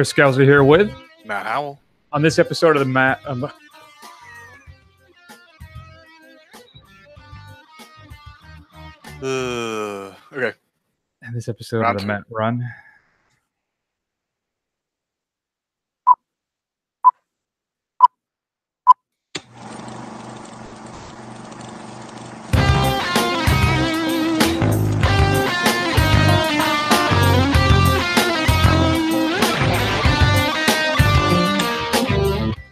Chris Scalzi here with Matt Howell. On this episode of the Matt. Okay. And this episode of the Matt Run.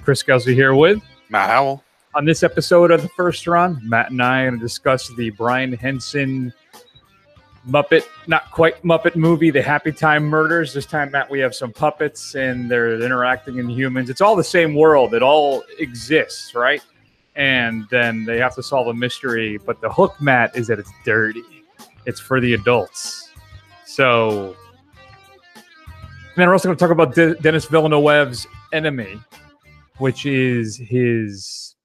Chris Scalzi here with Matt Howell. On this episode of the First Run, Matt and I are going to discuss the Brian Henson Muppet, not quite Muppet movie, the Happytime Murders. This time, Matt, we have some puppets and they're interacting in humans. It's all the same world. It all exists, right? And then they have to solve a mystery. But the hook, Matt, is that it's dirty. It's for the adults. So, and then we're also going to talk about Denis Villeneuve's Enemy, which is his,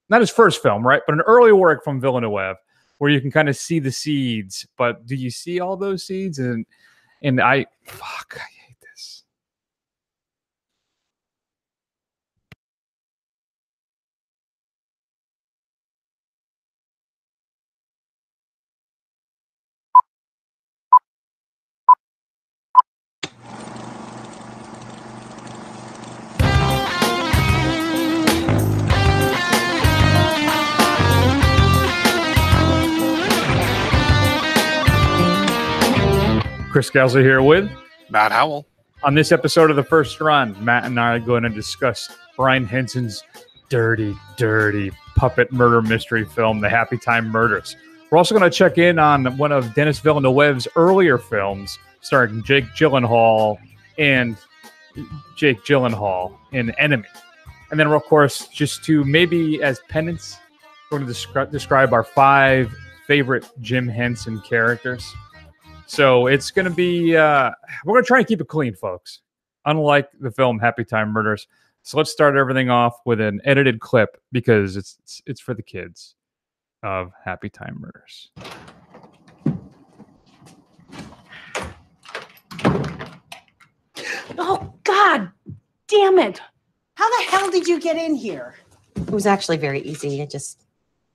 not his first film, right? But an early work from Villeneuve where you can kind of see the seeds. But do you see all those seeds? And I hate this. Chris Scalzi here with Matt Howell. On this episode of the First Run, Matt and I are going to discuss Brian Henson's dirty, dirty puppet murder mystery film, The Happytime Murders. We're also going to check in on one of Denis Villeneuve's earlier films, starring Jake Gyllenhaal in Enemy. And then, of course, just to maybe as penance, we're going to describe our 5 favorite Jim Henson characters. So it's going to be, we're going to try and keep it clean, folks, unlike the film Happytime Murders. So let's start everything off with an edited clip because it's for the kids of Happytime Murders. Oh, God damn it. How the hell did you get in here? It was actually very easy. I just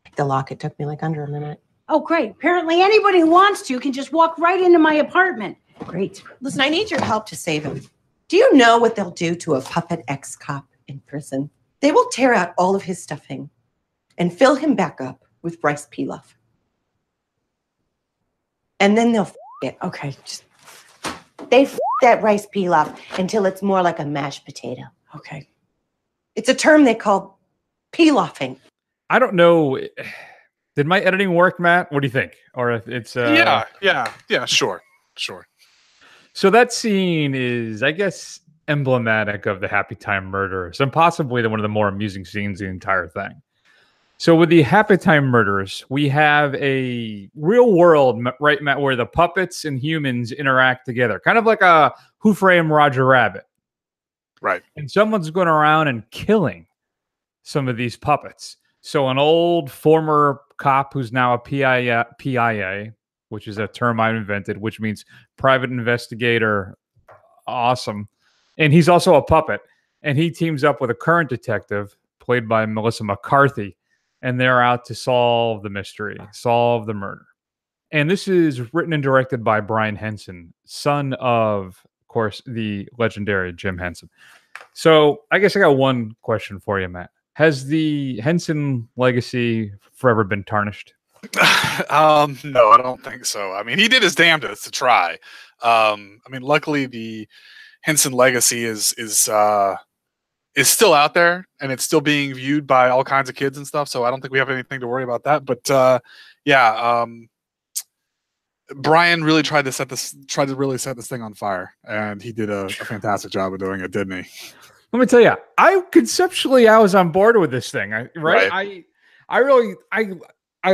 picked the lock. It took me like under a minute. Oh, great. Apparently anybody who wants to can just walk right into my apartment. Great. Listen, I need your help to save him. Do you know what they'll do to a puppet ex-cop in prison? They will tear out all of his stuffing and fill him back up with rice pilaf. And then they'll it. Okay, They that rice pilaf until it's more like a mashed potato. Okay. It's a term they call pilafing. I don't know. Did my editing work, Matt? What do you think? Or if it's Yeah, sure. So that scene is, I guess, emblematic of the Happytime Murders and possibly one of the more amusing scenes in the entire thing. So with the Happytime Murders, we have a real world, right, Matt, where the puppets and humans interact together, kind of like a Who Framed Roger Rabbit. Right. And someone's going around and killing some of these puppets. So an old former cop who's now a PIA, which is a term I invented, which means private investigator. Awesome. And he's also a puppet. And he teams up with a current detective played by Melissa McCarthy. And they're out to solve the mystery, solve the murder. And this is written and directed by Brian Henson, son of course, the legendary Jim Henson. So I guess I got one question for you, Matt. Has the Henson legacy forever been tarnished? No, I don't think so. I mean, he did his damnedest to try. I mean, luckily the Henson legacy is still out there and it's still being viewed by all kinds of kids and stuff. So I don't think we have anything to worry about that. But Brian really tried to really set this thing on fire, and he did a fantastic job of doing it, didn't he? Let me tell you, I was on board with this thing. I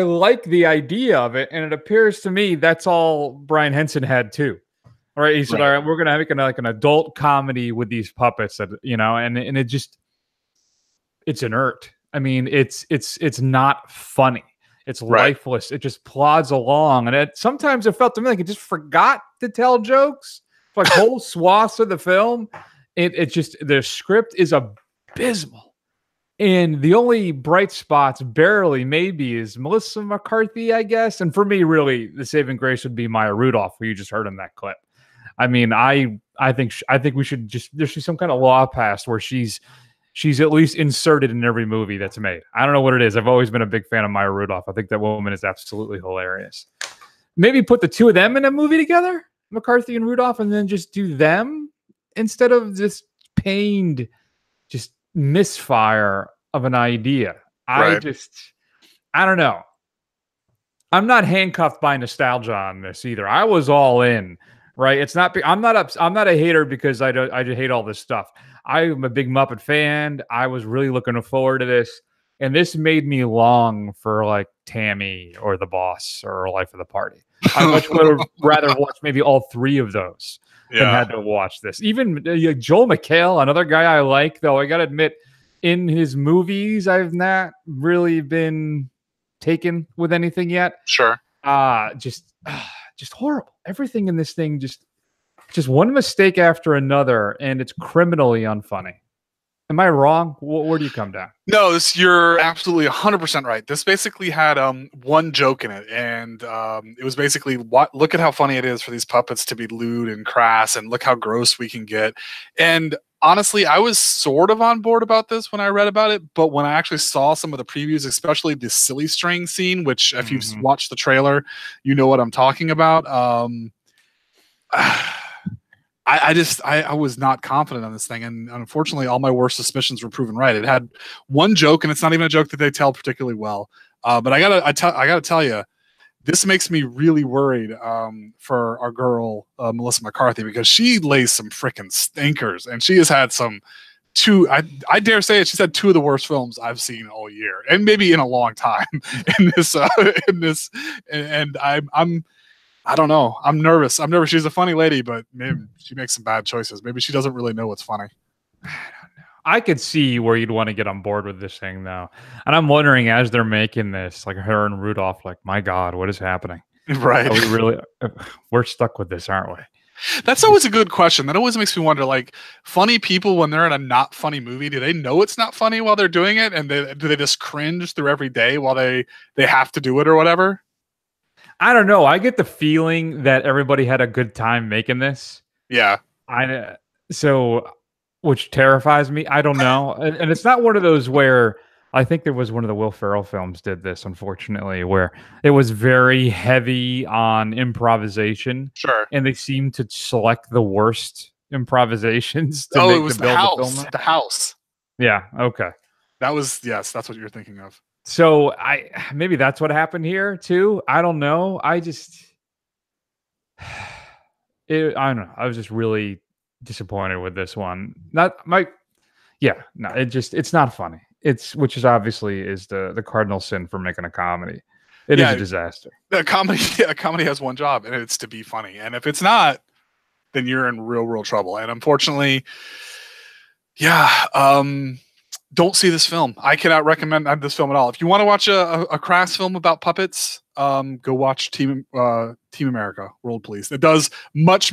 like the idea of it, and it appears to me that's all Brian Henson had too. All right, he said, "All right, we're gonna make an adult comedy with these puppets that and it just it's inert. I mean, it's not funny. It's lifeless. It just plods along, and sometimes it felt to me like it just forgot to tell jokes for like whole swaths of the film." It just, the script is abysmal. And the only bright spots, barely maybe, is Melissa McCarthy, I guess. And for me, really, the saving grace would be Maya Rudolph, who you just heard in that clip. I mean, I think we should just, there should be some kind of law passed where she's at least inserted in every movie that's made. I don't know what it is. I've always been a big fan of Maya Rudolph. I think that woman is absolutely hilarious. Maybe put the two of them in a movie together, McCarthy and Rudolph, and then just do them instead of this pained, just misfire of an idea. Right. I don't know. I'm not handcuffed by nostalgia on this either. I was all in, right? It's not, I'm not a hater because I just hate all this stuff. I'm a big Muppet fan. I was really looking forward to this. And this made me long for like Tammy or The Boss or Life of the Party. I much would have rather watched maybe all three of those than had to watch this. Even Joel McHale, another guy I like, though I got to admit, in his movies, I've not really been taken with anything yet. Sure. Just horrible. Everything in this thing, just one mistake after another, and it's criminally unfunny. Am I wrong? Where do you come down? No, you're absolutely 100% right. This basically had one joke in it, and it was basically, look at how funny it is for these puppets to be lewd and crass, and look how gross we can get. And honestly, I was sort of on board about this when I read about it, but when I actually saw some of the previews, especially the silly string scene, which if you've watched the trailer, you know what I'm talking about. I was not confident on this thing, and unfortunately, all my worst suspicions were proven right. It had one joke, and it's not even a joke that they tell particularly well. But I gotta tell you, this makes me really worried for our girl Melissa McCarthy, because she lays some freaking stinkers, and she has had I dare say it, she's had two of the worst films I've seen all year, and maybe in a long time. And I don't know. I'm nervous. She's a funny lady, but maybe she makes some bad choices. Maybe she doesn't really know what's funny. I don't know. I could see where you'd want to get on board with this thing, though. And I'm wondering, as they're making this, like her and Rudolph, like, my God, what is happening? Right. We're stuck with this, aren't we? That's always a good question. That always makes me wonder, like, funny people, when they're in a not funny movie, do they know it's not funny while they're doing it? And do they just cringe through every day while they have to do it or whatever? I don't know. I get the feeling that everybody had a good time making this. Yeah. Which terrifies me. I don't know. And it's not one of those where, I think there was one of the Will Ferrell films did this, unfortunately, where it was very heavy on improvisation. Sure. And they seemed to select the worst improvisations to it make was to build the film. The House. Yeah. Okay. Yes, that's what you're thinking of. So maybe that's what happened here too. I don't know. I don't know. I was just really disappointed with this one. It's not funny. Which is obviously is the cardinal sin for making a comedy. It is a disaster. A comedy has one job, and it's to be funny. And if it's not, then you're in real trouble. And unfortunately, don't see this film. I cannot recommend this film at all. If you want to watch a crass film about puppets, go watch Team America: World Police. It does much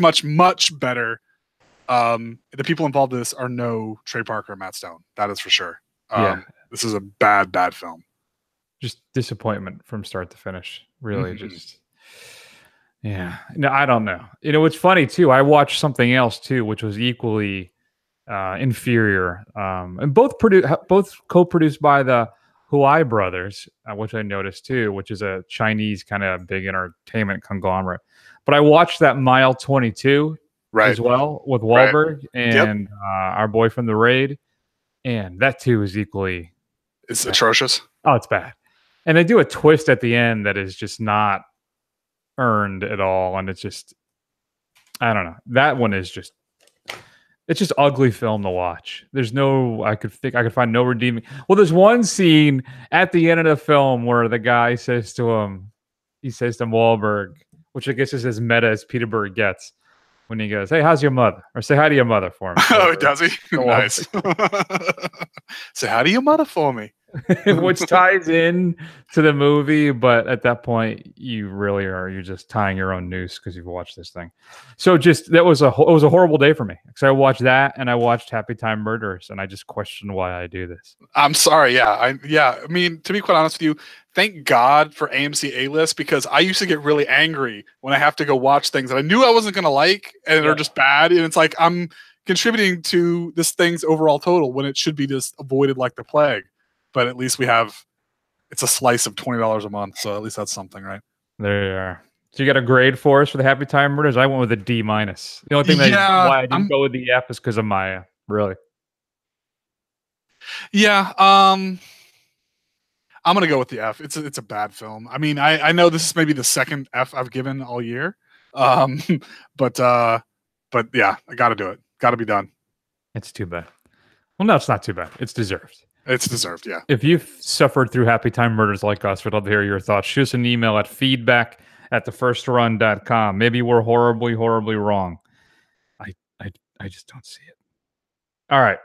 better. The people involved in this are no Trey Parker or Matt Stone. That is for sure. This is a bad film. Just disappointment from start to finish. Really, No, I don't know. You know, it's funny too. I watched something else too, which was equally inferior, and both co-produced by the Huai brothers, which I noticed too, which is a Chinese kind of big entertainment conglomerate. But I watched that Mile 22 as well with Wahlberg and our boy from The Raid, and that too is equally atrocious. Oh, it's bad. And they do a twist at the end that is just not earned at all, and it's just, I don't know. That one is just, it's just ugly film to watch. There's no, I could find no redeeming. Well, there's one scene at the end of the film where the guy says to Wahlberg, which I guess is as meta as Peter Berg gets, when he goes, "Hey, how's your mother?" Or "Say hi to your mother for me." Oh, does he? Nice. Say hi to your mother for me. which ties in to the movie, but at that point you really are, you're just tying your own noose because you've watched this thing. So just it was a horrible day for me because I watched that and I watched Happy Time Murders and I just questioned why I do this. I'm sorry. I mean, to be quite honest with you, thank God for AMC A-List, because I used to get really angry when I have to go watch things that I knew I wasn't going to like and they're just bad. And it's like I'm contributing to this thing's overall total when it should be just avoided like the plague. But at least it's a slice of $20 a month. So at least that's something, right? There you are. So you got a grade for us for the Happy Time Murders? I went with a D-. The only thing why I didn't go with the F is because of Maya, really. Yeah. I'm going to go with the F. It's a bad film. I mean, I know this is maybe the second F I've given all year. But yeah, I got to do it. Got to be done. It's too bad. Well, no, it's not too bad. It's deserved. It's deserved, yeah. If you've suffered through Happy Time Murders like us, we'd love to hear your thoughts. Shoot us an email at feedback@thefirstrun.com. Maybe we're horribly, horribly wrong. I just don't see it. All right,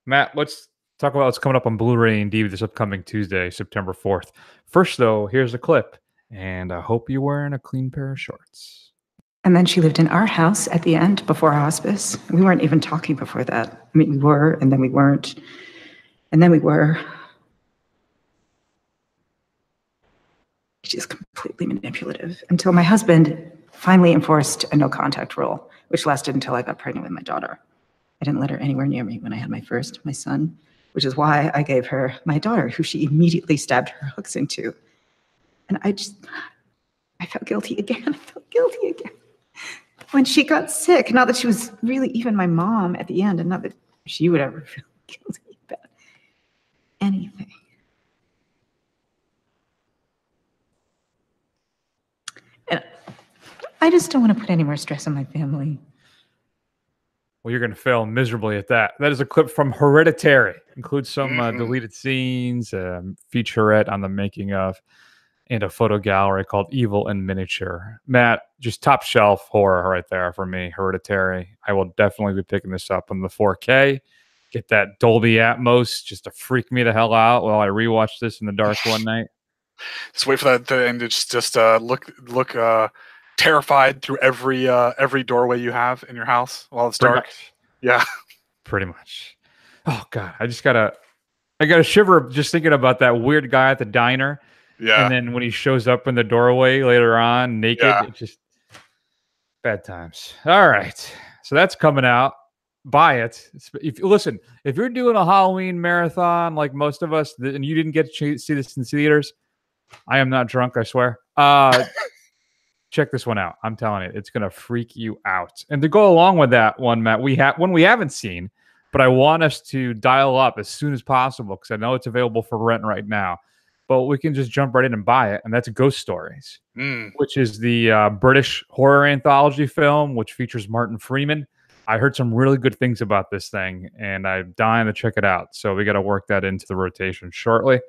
Matt, let's talk about what's coming up on Blu-ray and DVD this upcoming Tuesday, September 4th. First, though, here's a clip, and I hope you're wearing a clean pair of shorts. And then she lived in our house at the end before hospice. We weren't even talking before that. I mean, we were, and then we weren't. And then we were. She's completely manipulative until my husband finally enforced a no contact rule, which lasted until I got pregnant with my daughter. I didn't let her anywhere near me when I had my son, which is why I gave her my daughter, who she immediately stabbed her hooks into. And I felt guilty again. When she got sick, not that she was really even my mom at the end, and not that she would ever feel guilty about anything. And I just don't want to put any more stress on my family. Well, you're going to fail miserably at that. That is a clip from Hereditary. Includes some deleted scenes, a featurette on the making of, and a photo gallery called Evil in Miniature. Matt, just top shelf horror right there for me, Hereditary. I will definitely be picking this up on the 4K. Get that Dolby Atmos just to freak me the hell out while I rewatch this in the dark one night. Just wait for that to end. Just look terrified through every doorway you have in your house while it's dark. Yeah, pretty much. Oh God, I got a shiver just thinking about that weird guy at the diner. Yeah, and then when he shows up in the doorway later on, naked, it's just bad times. All right, so that's coming out. Buy it. If you're doing a Halloween marathon like most of us, and you didn't get to see this in theaters, I am not drunk, I swear. Check this one out. I'm telling you, it's gonna freak you out. And to go along with that one, Matt, we have one we haven't seen, but I want us to dial up as soon as possible because I know it's available for rent right now. But we can just jump right in and buy it, and that's Ghost Stories, which is the British horror anthology film, which features Martin Freeman. I heard some really good things about this thing, and I'm dying to check it out. So we got to work that into the rotation shortly.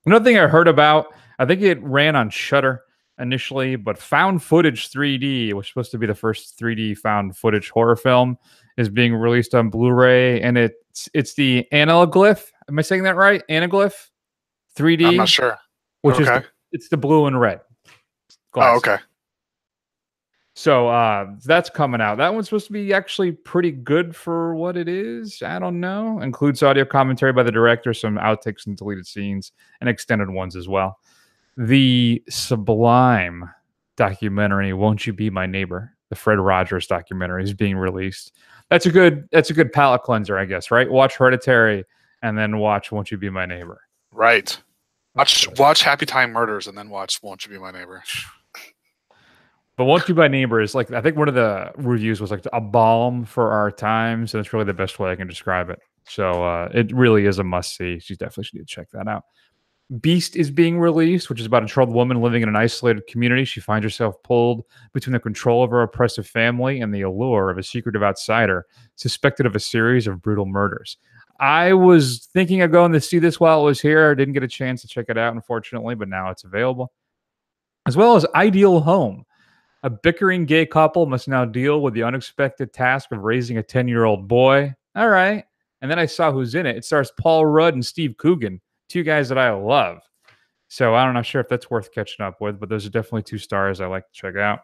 Another thing I heard about, I think it ran on Shudder initially, but Found Footage 3D, which was supposed to be the first 3D found footage horror film, is being released on Blu-ray, and it's the Anaglyph. Am I saying that right? Anaglyph 3D. I'm not sure. Which is it's the blue and red glass. Oh, okay. So that's coming out. That one's supposed to be actually pretty good for what it is. I don't know. Includes audio commentary by the director, some outtakes and deleted scenes, and extended ones as well. The sublime documentary, Won't You Be My Neighbor? The Fred Rogers documentary is being released. That's a good palate cleanser, I guess, right? Watch Hereditary and then watch Won't You Be My Neighbor. Right. Watch Happy Time Murders and then watch Won't You Be My Neighbor. But Won't You Be My Neighbor is like, I think one of the reviews was like a balm for our times, and it's really the best way I can describe it. So it really is a must-see. You definitely should check that out. Beast is being released, which is about a troubled woman living in an isolated community. She finds herself pulled between the control of her oppressive family and the allure of a secretive outsider suspected of a series of brutal murders. I was thinking of going to see this while it was here. I didn't get a chance to check it out, unfortunately, but now it's available. As well as Ideal Home. A bickering gay couple must now deal with the unexpected task of raising a 10-year-old boy. All right. And then I saw who's in it. It stars Paul Rudd and Steve Coogan. two guys that I love. So I'm not sure if that's worth catching up with, but those are definitely 2 stars I like to check out.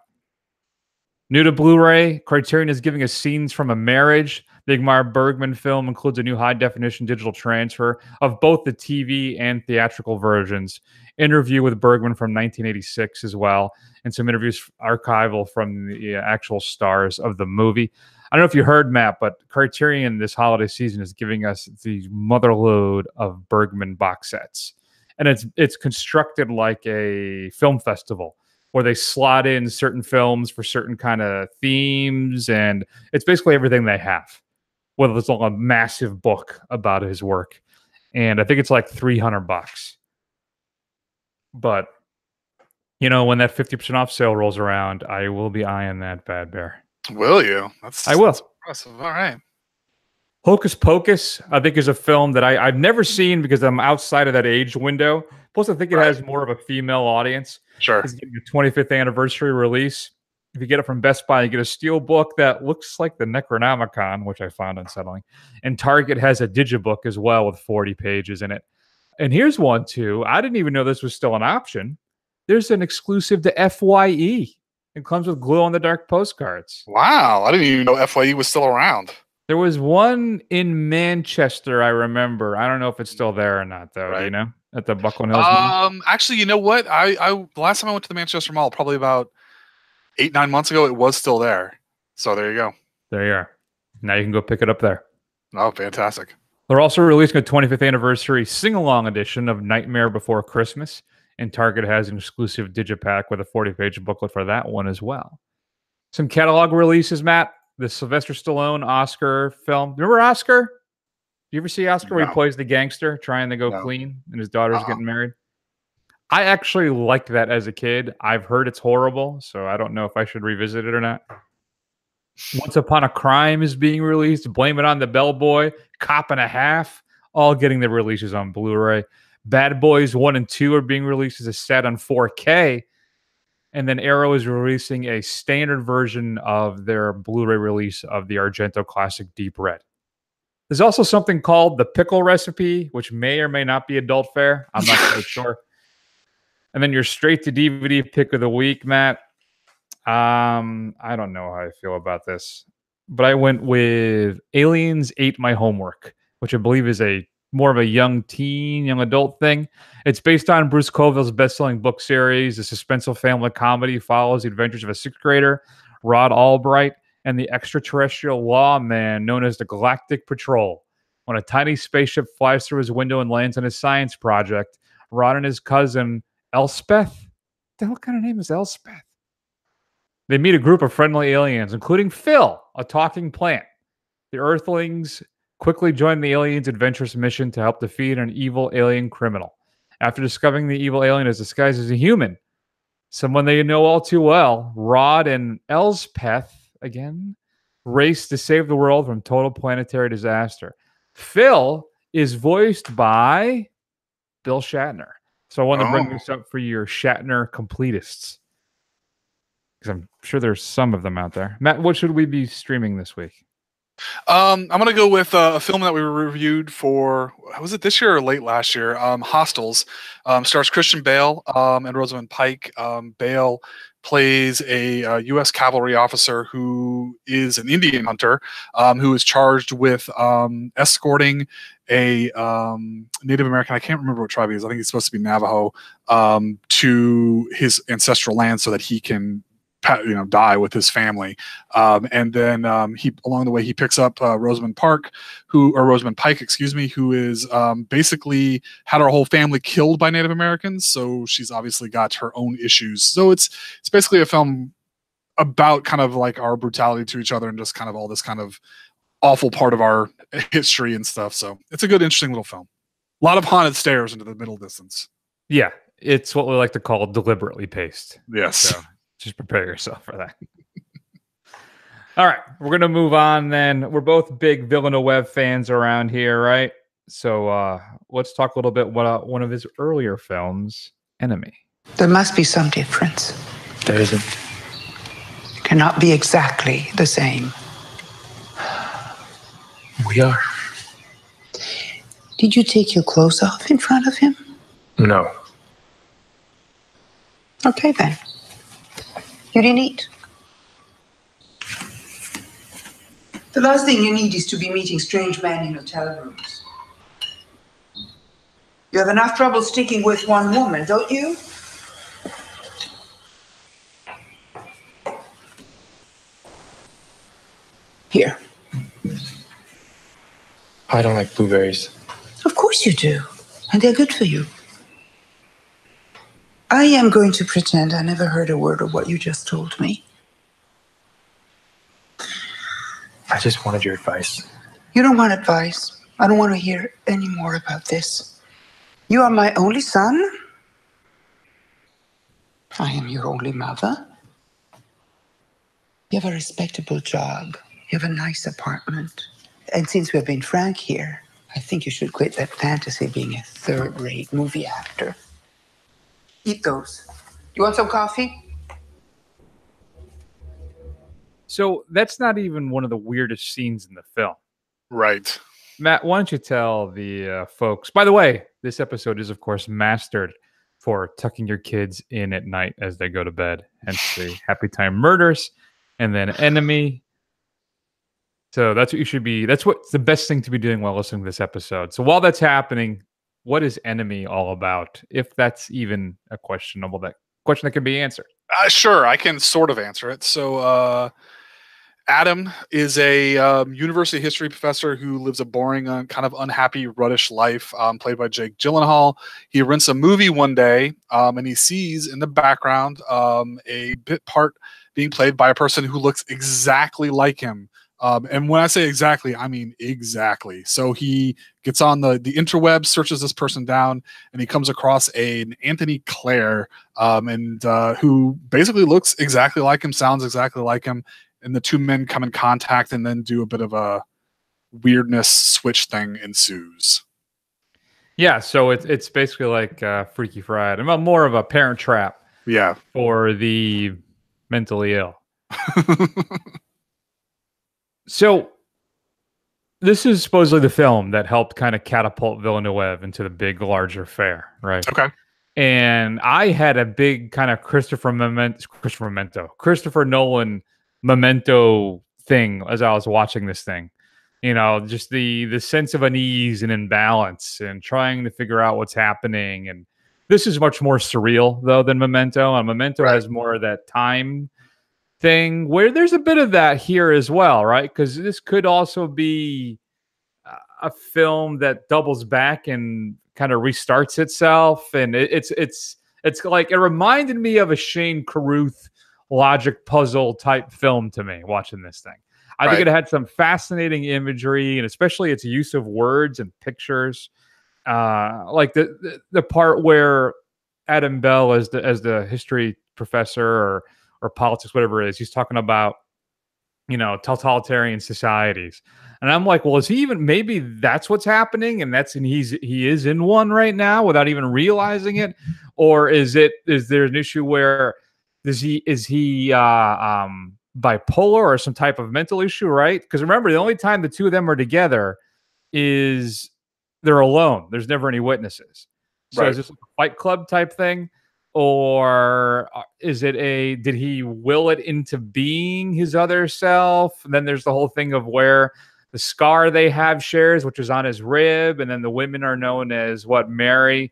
New to Blu-ray, Criterion is giving us Scenes from a Marriage. The Ingmar Bergman film includes a new high-definition digital transfer of both the TV and theatrical versions. Interview with Bergman from 1986 as well, and some interviews archival from the actual stars of the movie. I don't know if you heard, Matt, but Criterion this holiday season is giving us the motherload of Bergman box sets. And it's constructed like a film festival where they slot in certain films for certain kind of themes, and it's basically everything they have. Whether it's a massive book about his work, and I think it's like $300. But when that 50% off sale rolls around, I will be eyeing that bad bear. Will you? I will. That's impressive. All right. Hocus Pocus, I think, is a film that I've never seen because I'm outside of that age window. Plus, I think it has more of a female audience. Sure. It's getting a 25th anniversary release. If you get it from Best Buy, you get a steel book that looks like the Necronomicon, which I found unsettling. And Target has a digibook as well with 40 pages in it. And here's one, too. I didn't even know this was still an option. There's an exclusive to FYE. It comes with glow-in-the-dark postcards. Wow. I didn't even know FYE was still around. There was one in Manchester, I remember. I don't know if it's still there or not, though. Right. Do you know? At the Buckland Hills Mall? Actually, you know what? I the last time I went to the Manchester Mall, probably about 8-9 months ago, it was still there. So there you go. There you are. Now you can go pick it up there. Oh, fantastic. They're also releasing a 25th anniversary sing-along edition of Nightmare Before Christmas, and Target has an exclusive digipack with a 40-page booklet for that one as well. Some catalog releases, Matt. The Sylvester Stallone Oscar film. Remember Oscar? Do you ever see Oscar where he plays the gangster trying to go clean and his daughter's getting married? I actually liked that as a kid. I've heard it's horrible, so I don't know if I should revisit it or not. Once Upon a Crime is being released. Blame It on the Bellboy. Cop and a Half. All getting their releases on Blu-ray. Bad Boys 1 and 2 are being released as a set on 4K. And then Arrow is releasing a standard version of their Blu-ray release of the Argento classic Deep Red. There's also something called the Pickle Recipe, which may or may not be adult fare. I'm not quite sure. And then your straight-to-DVD pick of the week, Matt. I don't know how I feel about this, but I went with Aliens Ate My Homework, which I believe is more of a young adult thing. It's based on Bruce Colville's best-selling book series. The suspenseful family comedy follows the adventures of a 6th grader, Rod Albright, and the extraterrestrial lawman known as the Galactic Patrol. When a tiny spaceship flies through his window and lands on his science project, Rod and his cousin, Elspeth? The hell kind of name is Elspeth? They meet a group of friendly aliens, including Phil, a talking plant. The Earthlings quickly join the aliens' adventurous mission to help defeat an evil alien criminal. After discovering the evil alien is disguised as a human, someone they know all too well, Rod and Elspeth, again, race to save the world from total planetary disaster. Phil is voiced by Bill Shatner. So I wanted to bring this up for your Shatner completists, because I'm sure there's some of them out there. Matt, what should we be streaming this week? I'm going to go with a film that we reviewed for, was it this year or late last year? Hostels. Stars Christian Bale and Rosamund Pike. Bale plays a U.S. cavalry officer who is an Indian hunter who is charged with escorting a Native American, I can't remember what tribe he is, I think he's supposed to be Navajo, to his ancestral land so that he can die with his family. And then he, along the way, he picks up Rosamund Pike, who is basically had her whole family killed by Native Americans. So she's obviously got her own issues. So it's basically a film about kind of like our brutality to each other and just kind of all this kind of awful part of our history and stuff. So it's a good, interesting little film. A lot of haunted stairs into the middle distance. Yeah, it's what we like to call deliberately paced. Yes. So just prepare yourself for that. All right, we're going to move on then. We're both big Villeneuve fans around here, right? So let's talk a little bit about one of his earlier films, Enemy. There must be some difference. There isn't. It cannot be exactly the same. We are. Did you take your clothes off in front of him? No. Okay, then. You didn't eat. The last thing you need is to be meeting strange men in hotel rooms. You have enough trouble sticking with one woman, don't you? Here. I don't like blueberries. Of course you do. And they're good for you. I am going to pretend I never heard a word of what you just told me. I just wanted your advice. You don't want advice. I don't want to hear any more about this. You are my only son. I am your only mother. You have a respectable job. You have a nice apartment. And since we've been frank here, I think you should quit that fantasy of being a third-rate movie actor. Eat those. You want some coffee? So that's not even one of the weirdest scenes in the film. Right. Matt, why don't you tell the folks? By the way, this episode is, of course, mastered for tucking your kids in at night as they go to bed. Hence the Happytime Murders and then Enemy. So that's what you should be. That's what's the best thing to be doing while listening to this episode. So while that's happening, what is Enemy all about? If that's even a question that can be answered. Sure, I can sort of answer it. So Adam is a university history professor who lives a boring, kind of unhappy, ruddish life, played by Jake Gyllenhaal. He rents a movie one day, and he sees in the background a bit part being played by a person who looks exactly like him. And when I say exactly, I mean exactly. So he gets on the interweb, searches this person down, and he comes across an Anthony Clare, who basically looks exactly like him, sounds exactly like him. And the two men come in contact and then do a bit of a weirdness switch thing ensues. Yeah, so it's basically like Freaky Friday. More of a parent trap. Yeah. For the mentally ill. So this is supposedly the film that helped kind of catapult Villeneuve into the big, larger fare, right? Okay. And I had a big kind of Christopher Nolan Memento thing as I was watching this thing. You know, just the sense of unease and imbalance and trying to figure out what's happening. And this is much more surreal, though, than Memento. And Memento has more of that time thing where there's a bit of that here as well, right? Because this could also be a film that doubles back and kind of restarts itself, and it's like it reminded me of a Shane Carruth logic puzzle type film to me watching this thing. I think it had some fascinating imagery, and especially its use of words and pictures, like the part where Adam Bell as the history professor or politics, whatever it is, he's talking about, you know, totalitarian societies. And I'm like, well, is he even, maybe that's what's happening, and he is in one right now without even realizing it? Or is there an issue where is he bipolar or some type of mental issue, right? Because remember, the only time the two of them are together is they're alone. There's never any witnesses. So is this a Fight Club type thing? Or is it did he will it into being his other self? And then there's the whole thing of where the scar they have shares, which is on his rib. And then the women are known as Mary.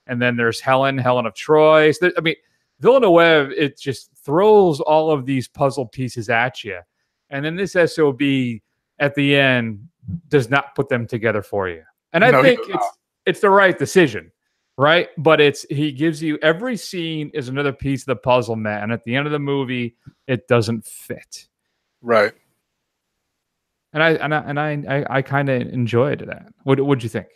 And then there's Helen of Troy. So I mean, Villeneuve, it just throws all of these puzzle pieces at you. And then this SOB at the end does not put them together for you. And I think it's the right decision. Right. But he gives you every scene is another piece of the puzzle, Matt. And at the end of the movie, it doesn't fit. Right. And I kind of enjoyed that. What'd you think?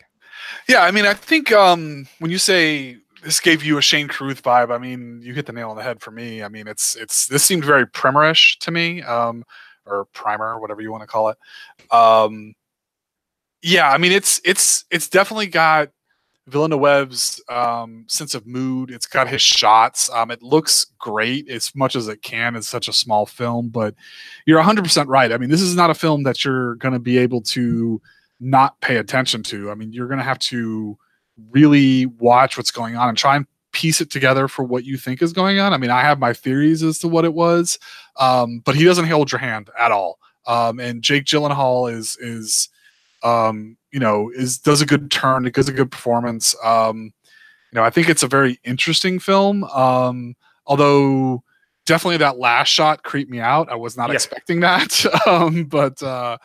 Yeah, I mean, I think when you say this gave you a Shane Carruth vibe, I mean, you hit the nail on the head for me. I mean, this seemed very Primer-ish to me, or Primer, whatever you want to call it. Yeah, I mean, it's definitely got Villeneuve's sense of mood. It's got his shots. It looks great as much as it can. It's such a small film, but you're 100% right. I mean, this is not a film that you're going to be able to not pay attention to. I mean, you're going to have to really watch what's going on and try and piece it together for what you think is going on. I mean, I have my theories as to what it was, but he doesn't hold your hand at all. And Jake Gyllenhaal does a good turn. It does a good performance. I think it's a very interesting film. Although definitely that last shot creeped me out. I was not expecting that.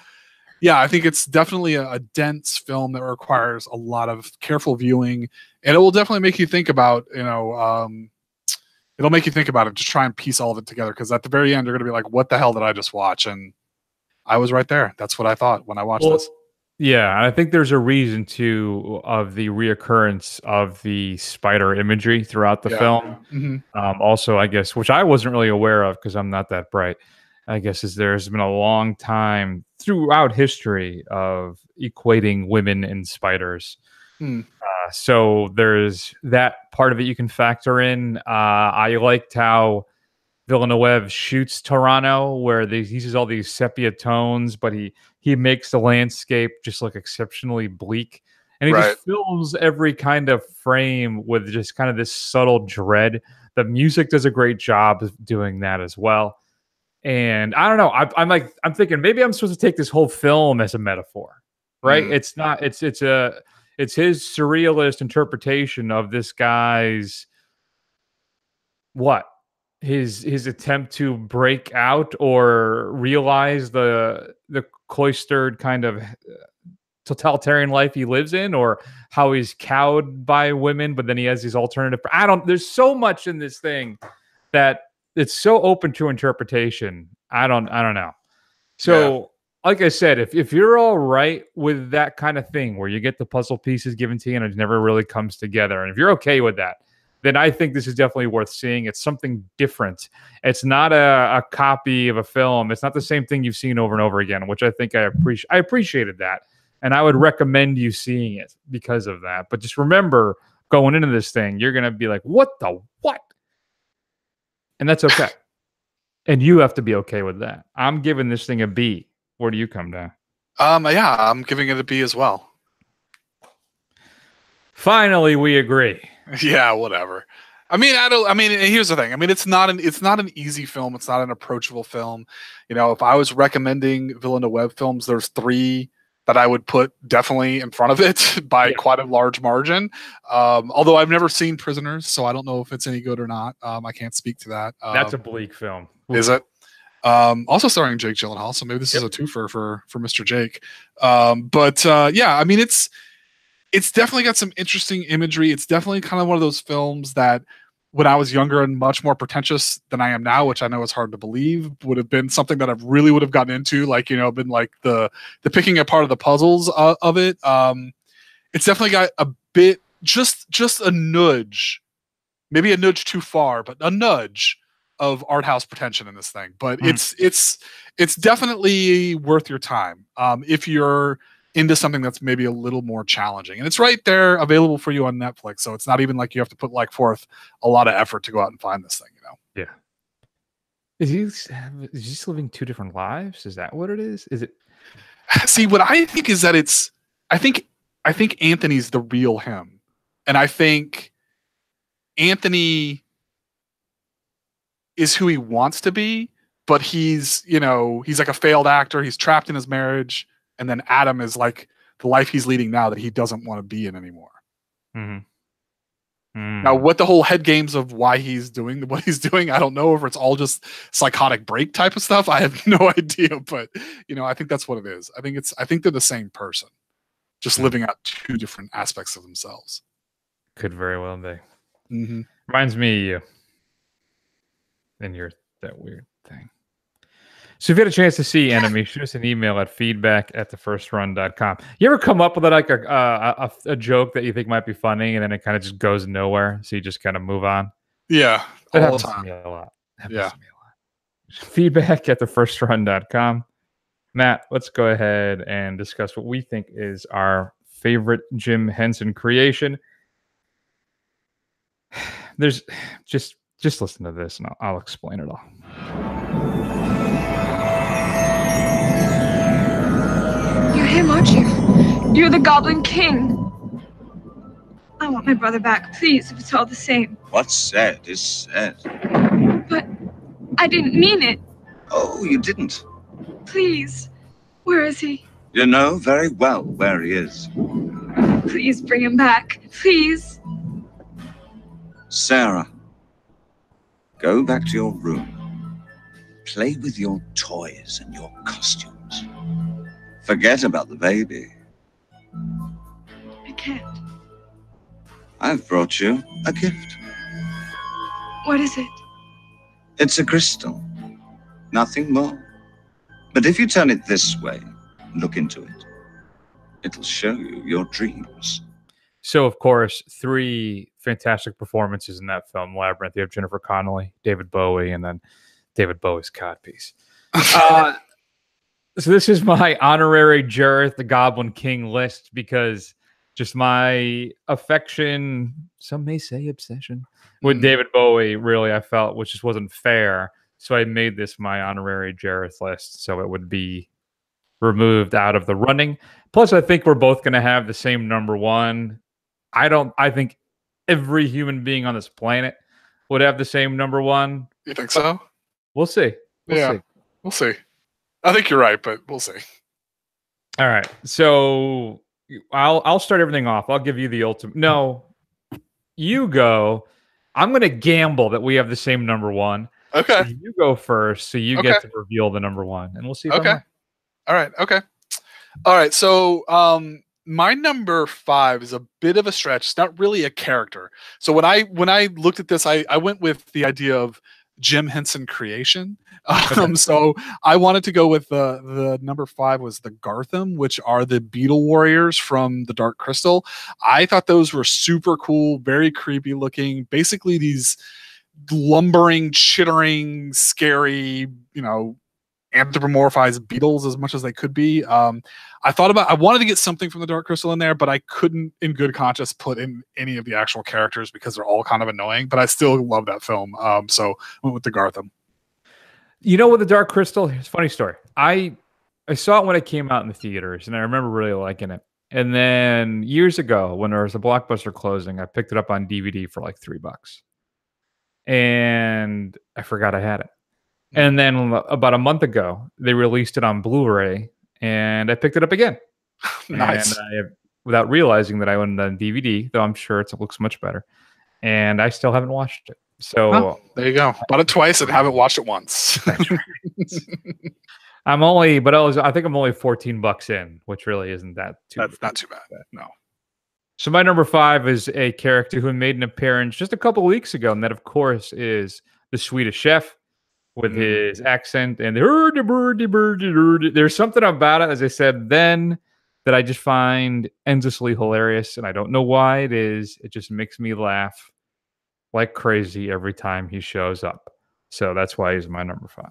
Yeah, I think it's definitely a dense film that requires a lot of careful viewing, and it will definitely make you think about, it'll make you think about it to try and piece all of it together. Because at the very end, you're going to be like, "What the hell did I just watch?" And I was right there. That's what I thought when I watched this. Yeah, I think there's a reason too of the reoccurrence of the spider imagery throughout the film. Mm-hmm. Also, I guess, which I wasn't really aware of because I'm not that bright, I guess, is there's been a long time throughout history of equating women and spiders. So there's that part of it you can factor in. I liked how Villeneuve shoots Toronto, where he uses all these sepia tones, but he makes the landscape just look exceptionally bleak. And he just fills every kind of frame with just kind of this subtle dread. The music does a great job of doing that as well. And I don't know. I'm thinking maybe I'm supposed to take this whole film as a metaphor, right? It's not. It's his surrealist interpretation of this guy's his attempt to break out or realize the cloistered kind of totalitarian life he lives in, or how he's cowed by women, but then he has these alternative. There's so much in this thing that it's so open to interpretation. I don't know. So, like I said, if you're all right with that kind of thing where you get the puzzle pieces given to you and it never really comes together, and if you're okay with that, then I think this is definitely worth seeing. It's something different. It's not a copy of a film. It's not the same thing you've seen over and over again, which I think I appreciated that. And I would recommend you seeing it because of that. But just remember, going into this thing, you're going to be like, what the what? And that's okay. And you have to be okay with that. I'm giving this thing a B. Where do you come down? Yeah, I'm giving it a B as well. Finally, we agree. Yeah, whatever. I mean, here's the thing. I mean, it's not an easy film. It's not an approachable film. If I was recommending Villeneuve films, there's 3 that I would put definitely in front of it by quite a large margin. Although I've never seen Prisoners, so I don't know if it's any good or not. I can't speak to that. That's a bleak film. Is it? Also starring Jake Gyllenhaal, so maybe this is a twofer for Mr. Jake. Yeah, I mean, it's definitely got some interesting imagery. It's definitely kind of one of those films that when I was younger and much more pretentious than I am now, which I know is hard to believe, would have been something that I really would have gotten into, been like the picking apart of the puzzles of it. It's definitely got a bit, just a nudge, maybe a nudge too far, but a nudge of art house pretension in this thing. But it's definitely worth your time if you're into something that's maybe a little more challenging, and it's right there available for you on Netflix. So it's not even like you have to put forth a lot of effort to go out and find this thing. Yeah. Is he just living 2 different lives? Is that what it is? Is it? See, what I think is that I think Anthony's the real him, and I think Anthony is who he wants to be, but he's like a failed actor. He's trapped in his marriage. And then Adam is like the life he's leading now that he doesn't want to be in anymore. Now, what the whole head games of why he's doing what he's doing, I don't know if it's all just psychotic break type of stuff. I have no idea, but I think that's what it is. I think they're the same person, just living out 2 different aspects of themselves. Could very well be. Reminds me of you and that weird thing. So if you had a chance to see Enemy, shoot us an email at feedback@thefirstrun.com. You ever come up with a joke that you think might be funny and then it kind of just goes nowhere, so you just kind of move on? Yeah, that happens to me a lot. Feedback@thefirstrun.com. Matt, let's go ahead and discuss what we think is our favorite Jim Henson creation. There's just listen to this and I'll explain it all. You're him, aren't you? You're the Goblin King. I want my brother back, please, if it's all the same. What's said is said. But I didn't mean it. Oh, you didn't? Please. Where is he? You know very well where he is. Please bring him back. Please. Sarah, go back to your room. Play with your toys and your costumes. Forget about the baby. I can't. I've brought you a gift. What is it? It's a crystal. Nothing more. But if you turn it this way, look into it, it'll show you your dreams. So, of course, 3 fantastic performances in that film, Labyrinth. You have Jennifer Connelly, David Bowie, and then David Bowie's codpiece. So this is my honorary Jareth the Goblin King list because just my affection, some may say obsession, with David Bowie, really, I felt, which just wasn't fair. So I made this my honorary Jareth list so it would be removed out of the running. Plus, I think we're both going to have the same number 1. I think every human being on this planet would have the same number 1. You think so? We'll see. We'll see. I think you're right, but we'll see. All right. So I'll start everything off. I'll give you the ultimate. No, you go. I'm going to gamble that we have the same number 1. Okay. So you go first, so you get to reveal the number 1, and we'll see. If I'm right. All right. Okay. All right. So, my number 5 is a bit of a stretch. It's not really a character. So when I looked at this, I went with the idea of Jim Henson creation. So I wanted to go with the number 5 was the Gartham, which are the Beetle Warriors from the Dark Crystal. I thought those were super cool, very creepy looking. Basically these lumbering, chittering, scary, anthropomorphized beetles as much as they could be. I wanted to get something from the Dark Crystal in there, but I couldn't in good conscience put in any of the actual characters because they're all kind of annoying, but I still love that film. So I went with the Gartham. With the Dark Crystal, it's a funny story. I saw it when it came out in the theaters, and I remember really liking it. And then years ago, when there was a Blockbuster closing, I picked it up on DVD for like $3. And I forgot I had it. And then about a month ago, they released it on Blu-ray, and I picked it up again. Nice. And without realizing that I owned it on DVD, though I'm sure it looks much better. And I still haven't watched it. So there you go. Bought it twice and haven't watched it once. I think I'm only $14 in, which really isn't that's not too bad. No. So my number 5 is a character who made an appearance just a couple of weeks ago, and that, of course, is the Swedish Chef with his accent and there's something about it, as I said then, that I just find endlessly hilarious, and I don't know why it is. It just makes me laugh like crazy every time he shows up. So that's why he's my number 5.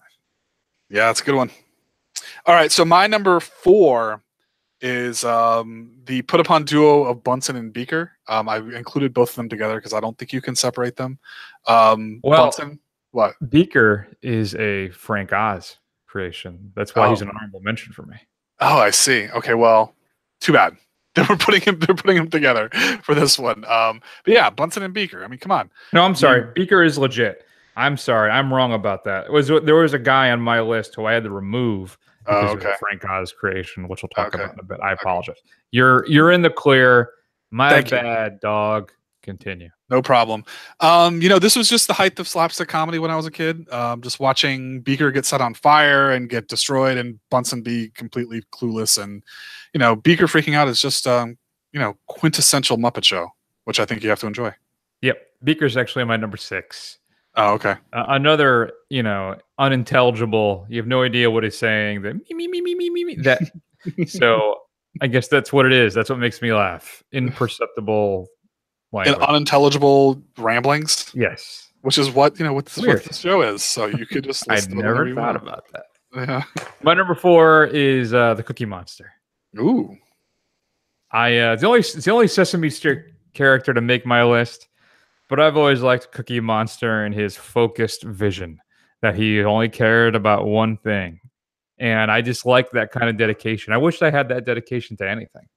Yeah, that's a good one. All right, so my number 4 is the put upon duo of Bunsen and Beaker. I included both of them together because I don't think you can separate them. Bunsen, what? Beaker is a Frank Oz creation. That's why he's an honorable mention for me. Oh, I see. Okay, well, too bad. They're putting him together for this one. But yeah, Bunsen and Beaker. I mean, come on. No, I'm sorry. Beaker is legit. I'm sorry. I'm wrong about that. There was a guy on my list who I had to remove because of the Frank Oz creation, which we'll talk about in a bit. I apologize. You're in the clear. My bad, dog. Continue. No problem. This was just the height of slapstick comedy when I was a kid. Just watching Beaker get set on fire and get destroyed, and Bunsen be completely clueless, and Beaker freaking out is just quintessential Muppet Show, which I think you have to enjoy. Yep, Beaker's actually my number 6. Oh, okay. Another, unintelligible. You have no idea what he's saying. That. So I guess that's what it is. That's what makes me laugh. Imperceptible language. And unintelligible ramblings. Yes. Which is what the show is. So you could just. I never thought about that. Yeah. My number 4 is the Cookie Monster. Ooh. It's the only Sesame Street character to make my list. But I've always liked Cookie Monster and his focused vision, that he only cared about one thing. And I just like that kind of dedication. I wish I had that dedication to anything.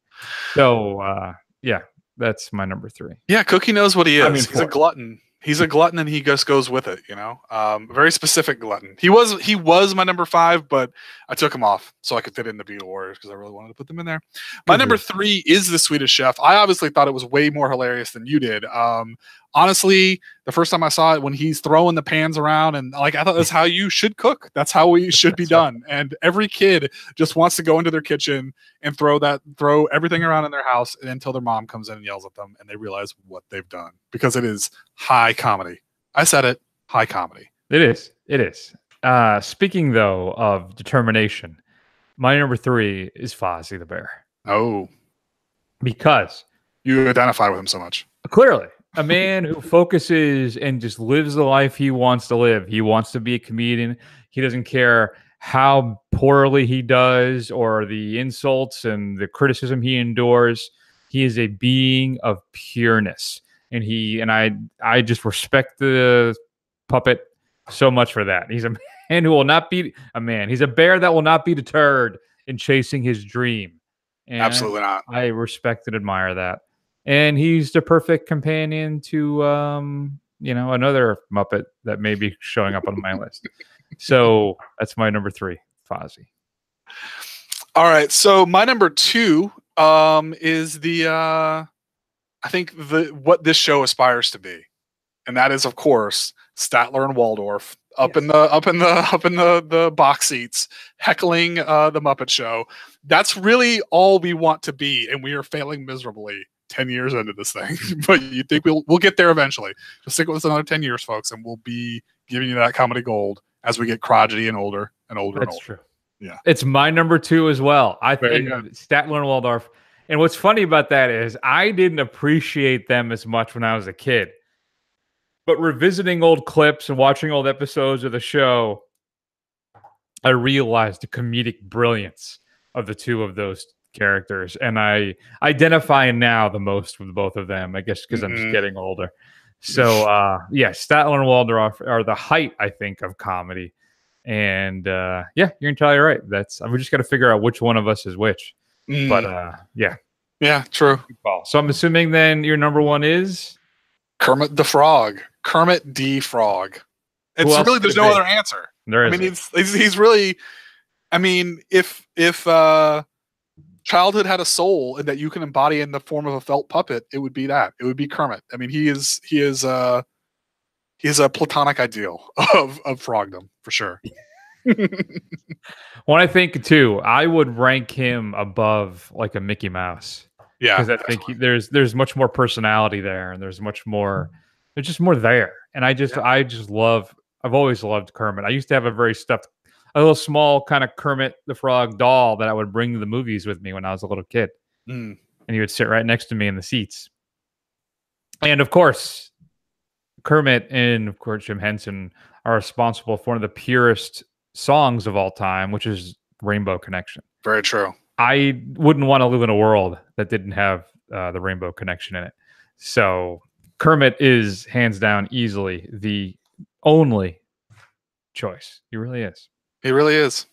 So yeah, that's my number 3. Yeah, Cookie knows what he is. I mean, He's a 4. glutton. He's a glutton, and he just goes with it. Very specific glutton. He was my number 5, but I took him off so I could fit in the Beetle Warriors because I really wanted to put them in there. My number 3 is the Swedish Chef. I obviously thought it was way more hilarious than you did. Honestly, the first time I saw it, when he's throwing the pans around, and like I thought that's how you should cook. That's how we should be done. And every kid just wants to go into their kitchen and throw everything around in their house until their mom comes in and yells at them, and they realize what they've done because it is high comedy. I said it, high comedy. It is. It is. Speaking though of determination, my number 3 is Fozzie the Bear. Oh, because you identify with him so much. Clearly. A man who focuses and just lives the life he wants to live. He wants to be a comedian. He doesn't care how poorly he does or the insults and the criticism he endures. He is a being of pureness. And I just respect the puppet so much for that. He's a man who will not be a man. He's a bear that will not be deterred in chasing his dream. And absolutely not. I respect and admire that. And he's the perfect companion to, another Muppet that may be showing up on my list. So that's my number 3, Fozzie. All right. So my number 2 is I think what this show aspires to be, and that is, of course, Statler and Waldorf up in the box seats heckling the Muppet Show. That's really all we want to be, and we are failing miserably 10 years into this thing. But you think we'll get there eventually. Just stick with us another 10 years, folks, and we'll be giving you that comedy gold as we get crotchety and older and older. That's and older. true. Yeah, it's my number 2 as well. I think Statler and Waldorf. And what's funny about that is I didn't appreciate them as much when I was a kid. But revisiting old clips and watching old episodes of the show, I realized the comedic brilliance of the two of those characters. And I identify now the most with both of them, I guess, because I'm just getting older. So, Statler and Waldorf are the height, I think, of comedy. And, you're entirely right. We just got to figure out which one of us is which. But, Yeah, true. So I'm assuming then your number 1 is? Kermit the Frog. Kermit D. Frog. It's really, there's no other answer. There is. I mean, he's really, I mean, if childhood had a soul and that you can embody in the form of a felt puppet, it would be that. It would be Kermit. I mean, he is a platonic ideal of frogdom for sure. When I think too, I would rank him above like a Mickey Mouse. Yeah, because I think there's much more personality there, and there's just more there. And I've always loved Kermit. I used to have a little small kind of Kermit the Frog doll that I would bring to the movies with me when I was a little kid. And he would sit right next to me in the seats. And of course, Kermit and of course Jim Henson are responsible for one of the purest songs of all time, which is Rainbow Connection. Very true. I wouldn't want to live in a world that didn't have the Rainbow Connection in it. So Kermit is hands down easily the only choice. He really is. He really is.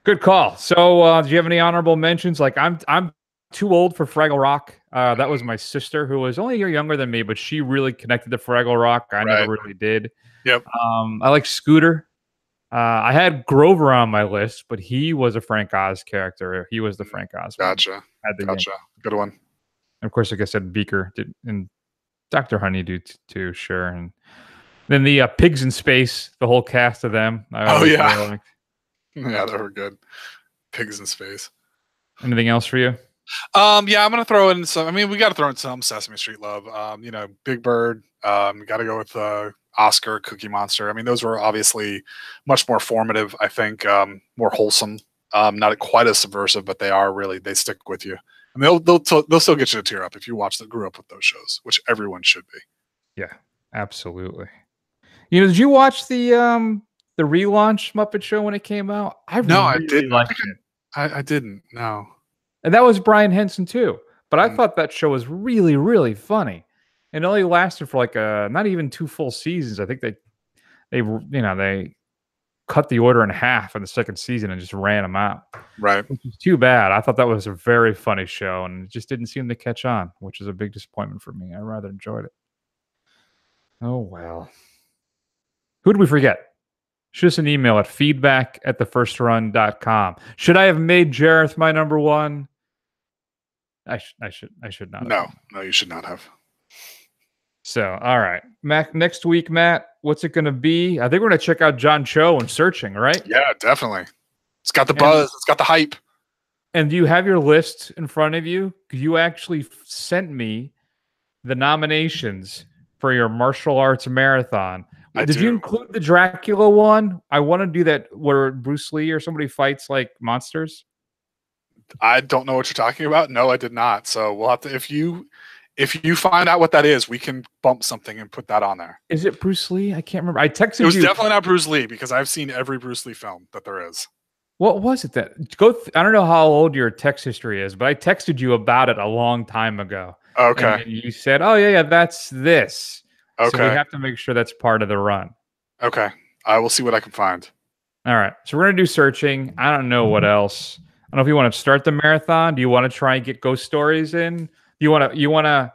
Good call. So do you have any honorable mentions? Like I'm too old for Fraggle Rock. That was my sister, who was only a year younger than me, but she really connected to Fraggle Rock. I never really did. Yep. I like Scooter. I had Grover on my list, but he was a Frank Oz character. He was the Frank Oz. Gotcha. Good one. And of course, like I said, Beaker did, and Dr. Honeydew too, sure. And then the Pigs in Space, the whole cast of them. Yeah, they were good. Pigs in Space. Anything else for you? I'm gonna throw in some. I mean, we got to throw in some Sesame Street love. Big Bird. Got to go with Oscar, Cookie Monster. I mean, those were obviously much more formative. I think more wholesome. Not quite as subversive, but they stick with you, and they'll still get you to tear up if you grew up with those shows, which everyone should be. Yeah, absolutely. Did you watch the relaunch Muppet Show when it came out? I didn't. I didn't. No. And that was Brian Henson too. But I thought that show was really, really funny. And it only lasted for like not even 2 full seasons. I think they cut the order in half in the second season and just ran them out. Right. Which is too bad. I thought that was a very funny show, and it just didn't seem to catch on, which is a big disappointment for me. I rather enjoyed it. Oh, well. Who did we forget? Shoot us an email at feedback@thefirstrun.com. Should I have made Jareth my number one? I should not have. No, you should not have. So, all right. Matt, next week, Matt, what's it going to be? I think we're going to check out John Cho and Searching, right? Yeah, definitely. It's got the buzz. It's got the hype. And do you have your list in front of you? You actually sent me the nominations for your martial arts marathon. Did you include the Dracula one? I want to do that where Bruce Lee or somebody fights like monsters. I don't know what you're talking about. No, I did not. So we'll have to, if you find out what that is, we can bump something and put that on there. Is it Bruce Lee? I can't remember. I texted you. It was definitely not Bruce Lee because I've seen every Bruce Lee film that there is. What was it that I don't know how old your text history is, but I texted you about it a long time ago. Okay. And you said, "Oh yeah, that's this." Okay. So we have to make sure that's part of the run. Okay. I will see what I can find. All right. So we're gonna do Searching. I don't know what else. I don't know if you want to start the marathon. Do you want to try and get ghost stories in? Do you want to?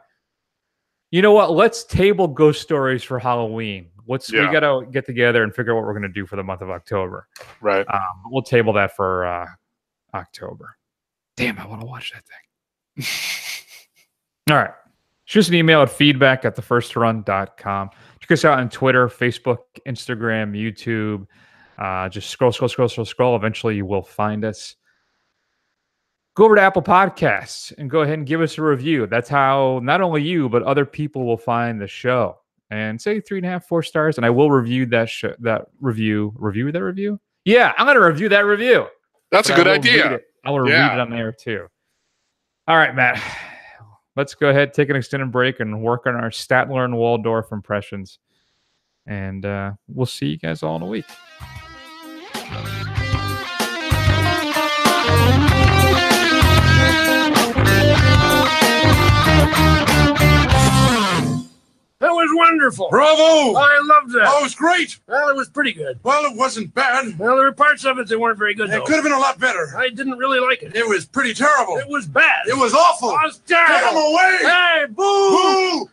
You know what? Let's table ghost stories for Halloween. We got to get together and figure out what we're going to do for the month of October. Right. We'll table that for October. Damn, I want to watch that thing. All right. Shoot us an email at feedback@thefirstrun.com. Check us out on Twitter, Facebook, Instagram, YouTube. Just scroll. Eventually you will find us. Go over to Apple Podcasts and go ahead and give us a review. That's how not only you, but other people will find the show. And say 3.5, 4 stars, and I will review that review. Review that review? Yeah, I'm going to review that review. That's a good idea. I will read it on there too. All right, Matt. Let's go ahead, take an extended break, and work on our Statler and Waldorf impressions. And we'll see you guys all in a week. That was wonderful. Bravo! I loved that. Oh, it was great. Well, it was pretty good. Well, it wasn't bad. Well, there were parts of it that weren't very good, It could have been a lot better. I didn't really like it. It was pretty terrible. It was bad. It was awful. It was terrible. Get him away! Hey, boo! Boo!